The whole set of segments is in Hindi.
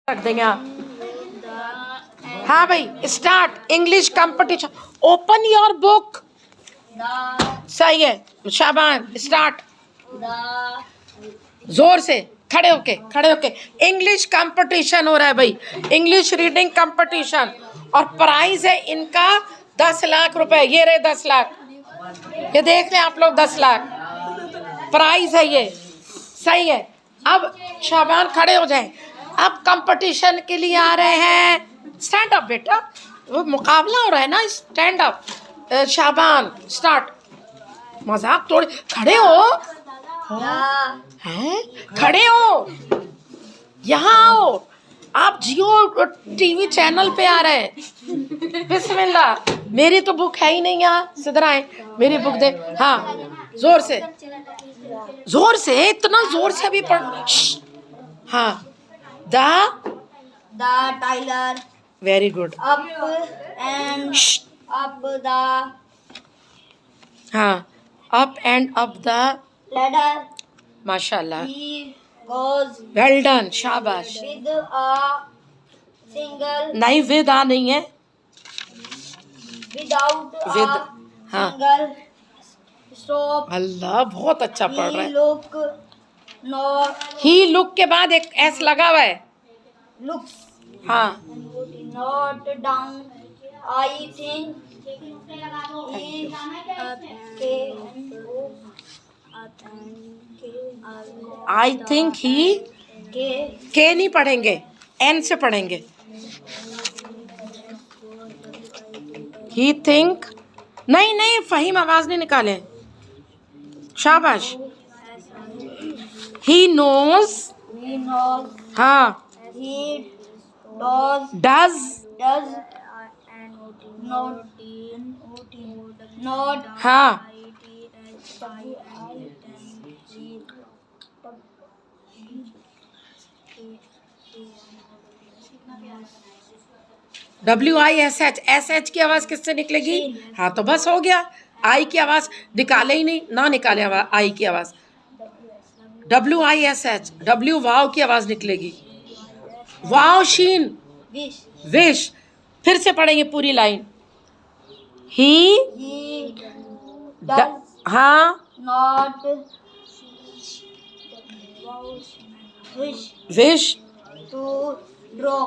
रख देंगे आप। हाँ भाई, start English competition. Open your book. सही है शाबान, स्टार्ट। जोर से खड़े होके इंग्लिश कंपटीशन हो रहा है भाई, इंग्लिश रीडिंग कंपटीशन। और प्राइज है इनका 10 लाख रुपए। ये रहे 10 लाख, ये देख रहे हैं आप लोग, 10 लाख प्राइज है ये। सही है। अब शाबान खड़े हो जाएं। अब कंपटीशन के लिए आ रहे हैं। स्टैंड अप बेटा, वो मुकाबला हो रहा है ना, स्टैंड अप। शाबान स्टार्ट। मजाक थोड़े, खड़े हो हैं, खड़े हो, यहाँ आओ। आप जियो टीवी चैनल पे आ रहे हैं। बिस्मिल्लाह। मेरी तो बुक है ही नहीं यहाँ, सिधर आए, मेरी बुक दे। हाँ जोर से, जोर से, इतना जोर से अभी पढ़। हाँ, the tailor. Very good. Up and up the. हाँ, up and up the ladder. माशाल्लाह, ही गोज वेल डन, शाबाश। विद अ सिंगल, नहीं विद आ नहीं है, विदाउट विद। अ हाँ, सिंगल स्टॉप। अल्लाह बहुत अच्छा पढ़ रहा है। लुक नॉट, ही लुक के बाद एक एस लगा हुआ है। लुक्स हाँ, not down. I think I think he, के नहीं पढ़ेंगे, एन से पढ़ेंगे। ही थिंक, नहीं फहीम आवाज नहीं निकाले। शाबाश। He knows. हाँ, he does डज। not हाँ, WISH, SH की आवाज किससे निकलेगी? हाँ तो बस हो गया। आई की आवाज निकाले ही नहीं, ना निकाले आई की आवाज। WISH, W वाव की आवाज निकलेगी। वाव शीन, wish विश। फिर से पढ़ेंगे पूरी लाइन। ही does हाँ, not wish wish. to draw।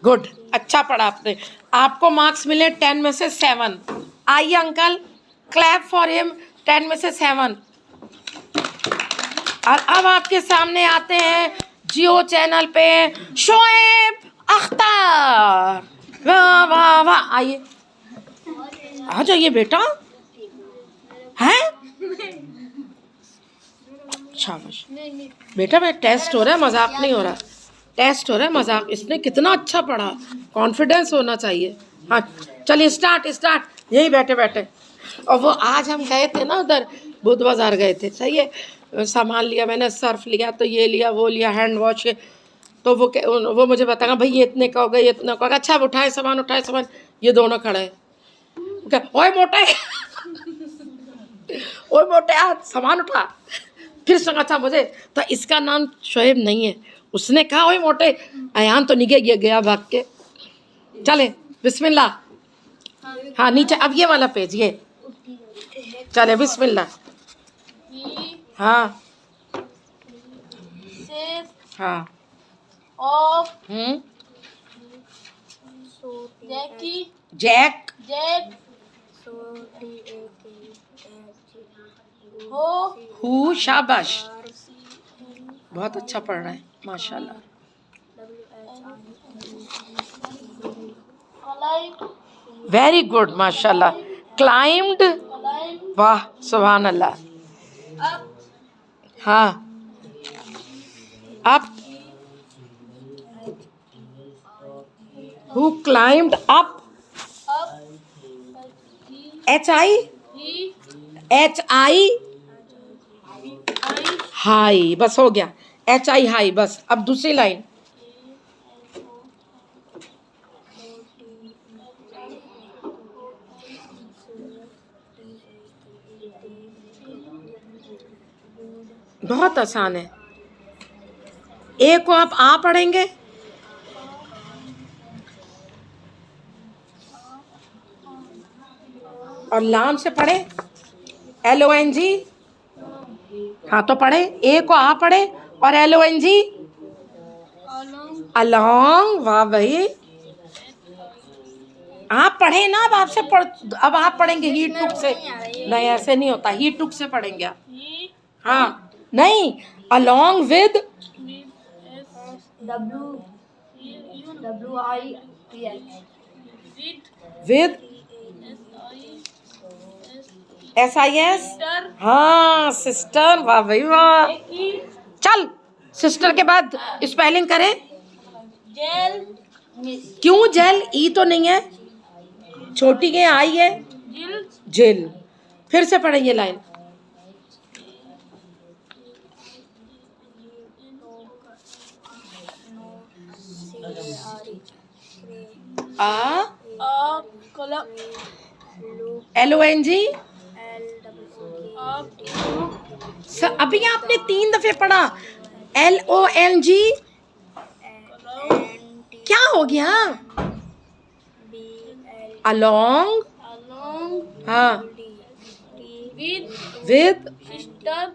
Good, अच्छा पढ़ा आपने। आपको मार्क्स मिले 10 में से 7। आइए अंकल, क्लैप फॉर हिम। 10 में से 7। और अब आपके सामने आते हैं जियो चैनल पे शोएब अख्तर। वाह वाह वाह, आइए, आ जाइए बेटा। हैं? शाबाश बेटा, मैं टेस्ट हो रहा है, मजाक नहीं हो रहा। टेस्ट हो रहा है, मजाक। इसने कितना अच्छा पढ़ा, कॉन्फिडेंस होना चाहिए। हाँ चलिए, स्टार्ट। यही बैठे। और वो आज हम गए थे ना उधर, बुध बाजार गए थे। सही है, सामान लिया मैंने, सर्फ लिया, तो ये लिया वो लिया, हैंड वॉश। तो वो मुझे बताएगा भाई ये इतने का होगा, ये इतना का होगा। अच्छा, अब उठाए सामान। ये दोनों खड़े हैं। ओए मोटे ओए मोटे, आज सामान उठा। फिर संग अच्छा मुझे तो इसका नाम शोएब नहीं है। उसने कहा ओए मोटे, अयान तो निगे गया भाग के। चले बिस्मिल्लाह। हाँ नीचे, अब ये वाला पेज, ये चले बिस्मिल्लाह। हाँ हाँ, जैक। हु, शाबाश, बहुत अच्छा पढ़ रहा है माशाल्लाह। वेरी गुड माशाल्लाह। क्लाइम्ड, वाह सुभान अल्लाह। हाँ, up, who climbed up. HI high, बस हो गया। HI हाई, बस। अब दूसरी लाइन। बहुत आसान है। ए को आप आ पढ़ेंगे, और लाम से पढ़े LONG। हाँ तो पढ़े, ए को आ पढ़े और LONG अलोंग। वाह भाई, आप पढ़े ना, अब आपसे अब आप पढ़ेंगे ही टुक से। नहीं ऐसे नहीं होता, ही टुक से पढ़ेंगे आप। हाँ नहीं, अलोंग विद विद SIS। हाँ सिस्टर, वाह भाई वाह। चल सिस्टर के बाद स्पेलिंग करें। जेल क्यों जेल, ई तो नहीं है, छोटी के आई है। जेल। फिर से पढ़े ये लाइन। LONG। अभी आपने 3 दफे पढ़ा। LONG क्या हो गया? अलोंग। हाँ विद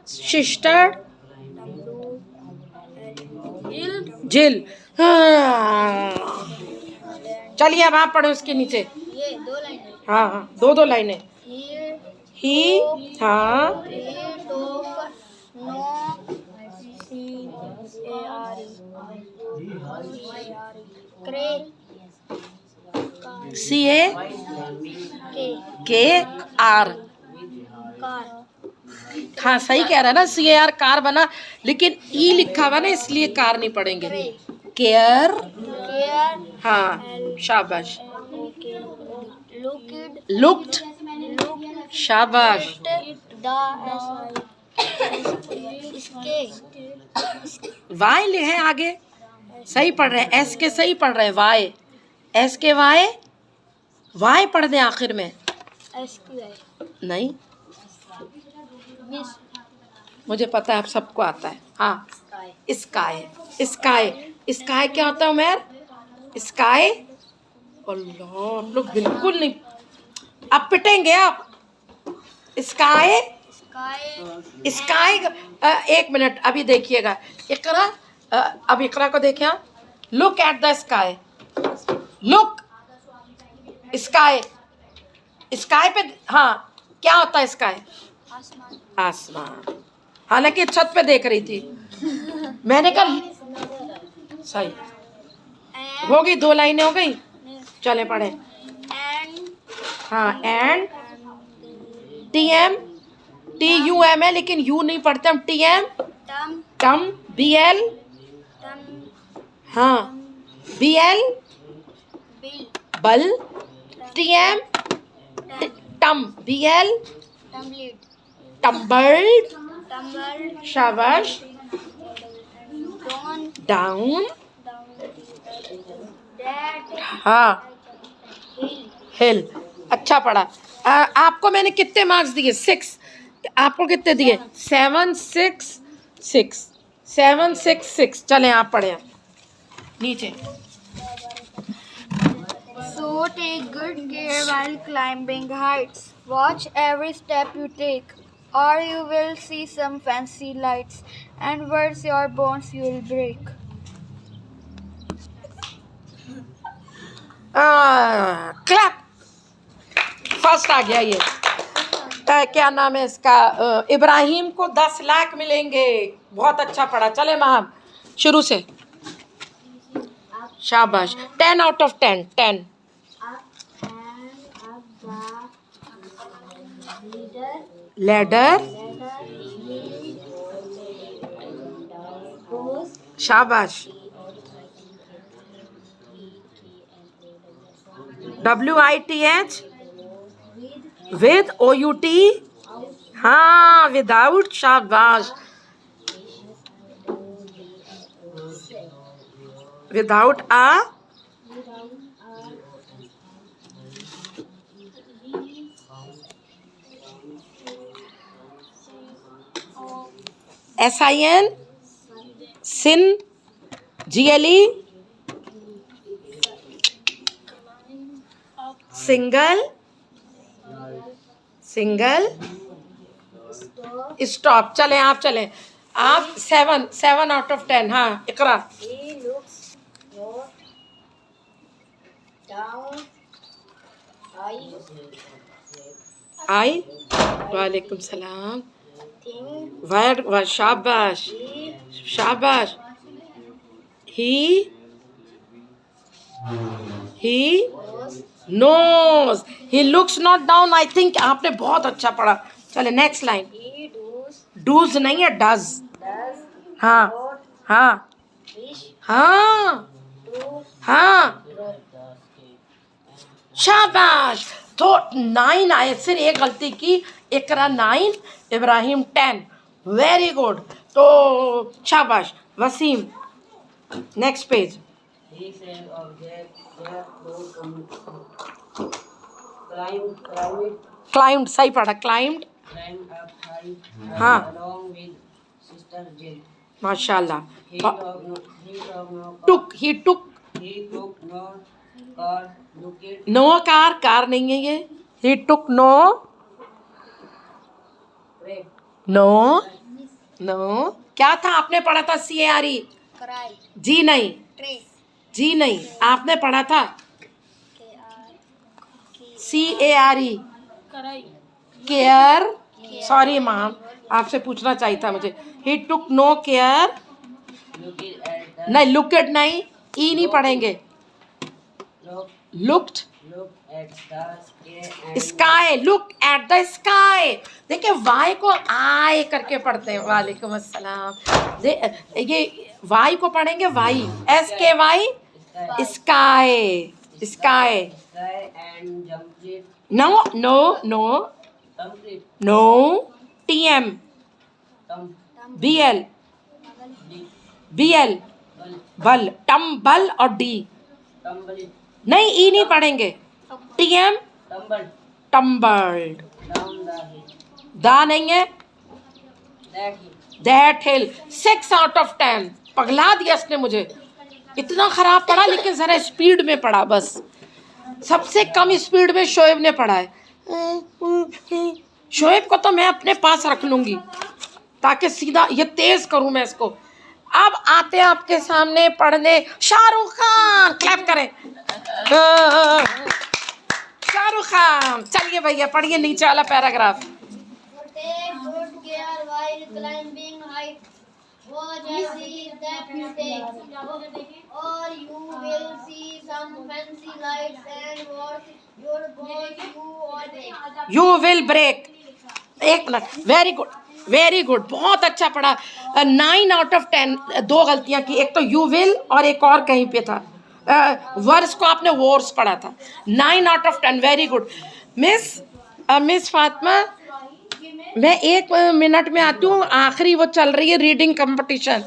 सिस्टर जिल। हाँ चलिए अब आप पढ़ो उसके नीचे। ये 2 लाइनें। हाँ हाँ, 2 लाइनें। ही। हाँ CAR। हाँ सही कह रहा है ना, CAR कार बना, लेकिन ई लिखा हुआ ना इसलिए कार नहीं पढ़ेंगे। केयर। हाँ शाबाश। लुक्ड। शाबाश। वाई ले हैं आगे, सही पढ़ रहे हैं। एस के सही पढ़ रहे हैं, वाई एस के वाई, वाई पढ़ दें आखिर में। नहीं मुझे पता है आप सबको आता है। हाँ स्काई। स्काई, स्काई क्या होता है उमर? स्काई। अल्लाह हम लोग बिल्कुल नहीं, अब पिटेंगे आप। स्काई। स्काई। 1 मिनट अभी देखिएगा। इकरा, अब इकरा को देखें आप। Look at the sky. Look sky. Sky पे हाँ क्या होता है स्काई? आसमान। हालांकि छत पे देख रही थी मैंने कहा सही होगी। 2 लाइनें हो गई, चले पढ़े। हाँ एंड TM TUM है, लेकिन यू नहीं पढ़ते हम, TM टम। BL। हाँ BL बल। TM टम। BL tumbled. शाबाश। डाउन। हाँ हिल। अच्छा पढ़ा। आपको मैंने कितने मार्क्स दिए? 6। आपको कितने दिए? 7 6 6 7 6 6। चलें आप पढ़े नीचे। So take good care while climbing heights. Watch every step you take, or you will see some fancy lights, and words your bones you will break. Clap. First आ गया ये। क्या नाम है इसका? इब्राहिम को 10 लाख मिलेंगे। बहुत अच्छा पढ़ा। चले महाम शुरू से। शाबाश। 10 out of 10। 10 लेडर। शाबाश। WITH with OUT। हाँ विदाउट। शाबाश। विदाउट आ। SIN sin। GLE single. Single stop. चले आप, चले आप। 7 out of 10। हाँ इकरा। He looks not down. आई वालेकुम सलाम। Think वाह शाबाश शाबाश। he knows, he looks not down। I think आपने बहुत अच्छा पढ़ा। चले नेक्स्ट लाइन। he डूज नहीं है, डज। does हाँ not हाँ wish हाँ to हाँ draw. शाबाश। तो 9 आए, फिर एक गलती की। इकरा 9, इब्राहिम 10। Very good. तो शाबाश Waseem. Next page. He said object that no climbed climbed सही पढ़ा, क्लाइम्ड। up high हाँ along with sister Jill. माशाल्लाह। He took no took, he took. he took no car looked no car, car नहीं है ये। He took no, red no no क्या था आपने पढ़ा था? CARE। Cry. जी नहीं, Trace. जी नहीं, आपने पढ़ा था CARE। केयर। सॉरी मैम, आपसे पूछना चाहिए था मुझे। He took no care. looked at the नहीं, लुकेड नहीं, ई नहीं पढ़ेंगे। Looked at the sky and sky, look at the sky. देखिए वाई को आई करके पढ़ते हैं। वालेकुम अस्सलाम। ये वाई को पढ़ेंगे Y, SKY। Sky, sky. sky and jumped it no no no complete no, TM BL BL बल, टम्बल और डी tumble it नहीं, ई नहीं पढ़ेंगे। TM tumbled tumbled. down the hill दा नहीं है, that hill. That hill. 6 out of 10। पगला दिया इसने मुझे। इतना खराब पढ़ा, लेकिन जरा स्पीड में पढ़ा बस। सबसे कम स्पीड में शोएब ने पढ़ा है। शोएब को तो मैं अपने पास रख लूंगी, ताकि सीधा ये तेज करूं मैं इसको। अब आते हैं आपके सामने पढ़ने शाहरुख खान। क्लैप करें। शाहरुख खान। चलिए भैया पढ़िए नीचे वाला paragraph. Take good care while climbing heights. Watch every step you take, or you will see some fancy lights and watch your bones you will break. एक minute. Very good, very good, बहुत अच्छा पढ़ा। 9 out of 10। 2 गलतियां की, एक तो यू विल और एक और कहीं पे था। वर्स को आपने वॉर्स पढ़ा था। 9 out of 10। Very good. Miss Fatima, मैं 1 मिनट में आती हूँ। आखिरी वो चल रही है रीडिंग कंपटीशन।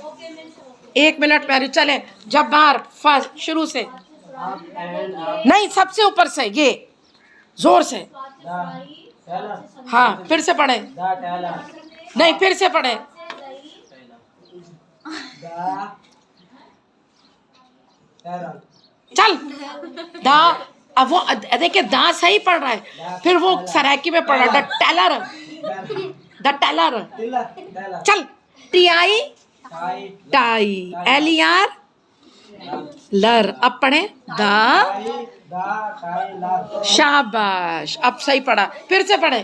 1 मिनट में आ रही। चले जब्बार, फर्स्ट शुरू से। Up and up नहीं, सबसे ऊपर से, ये जोर से। the teller, हाँ फिर से पढ़े। the teller, नहीं, फिर से पढ़े। the teller, चल दा। अब वो देखिए दा सही पढ़ रहा है, फिर वो सराकी में पढ़ रहा है। The teller, the teller. teller, चल TI tie, टाई, LER लर। अब पढ़े दा। the tailor, शाबाश, अब सही पढ़ा। फिर से पढ़े।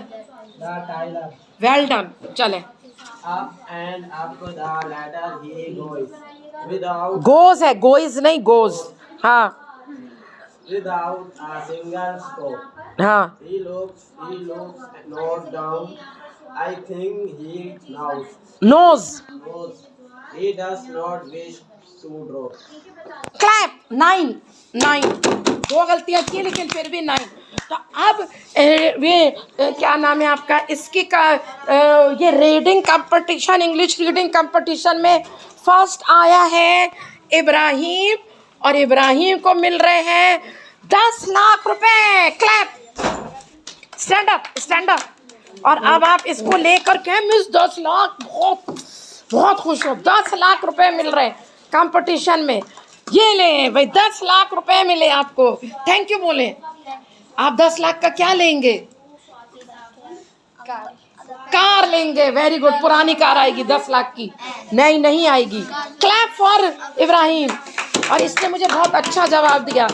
the tailor. Well done. चले। Up and up the ladder he goes, without goes है, गोइज नहीं, गोज। हाँ without a single stop. हाँ He looks not down. I think he knows. knows. He does not wish to draw. Clap. 9। 2 गलतियां की, लेकिन फिर भी 9। तो अब क्या नाम है आपका, इसकी का ये reading competition, English reading competition में फर्स्ट आया है इब्राहिम, और इब्राहिम को मिल रहे हैं 10 लाख रुपए। Clap. Stand up, stand up. और अब आप इसको लेकर के मिस 10 लाख, बहुत खुश हो। 10 लाख रुपए मिल रहे हैं कंपटीशन में। ये ले भाई, 10 लाख रुपए मिले आपको। थैंक यू बोले। आप 10 लाख का क्या लेंगे? car. कार लेंगे, वेरी गुड। पुरानी कार आएगी 10 लाख की, नई नहीं आएगी। Clap for Ibrahim. और इसने मुझे बहुत अच्छा जवाब दिया।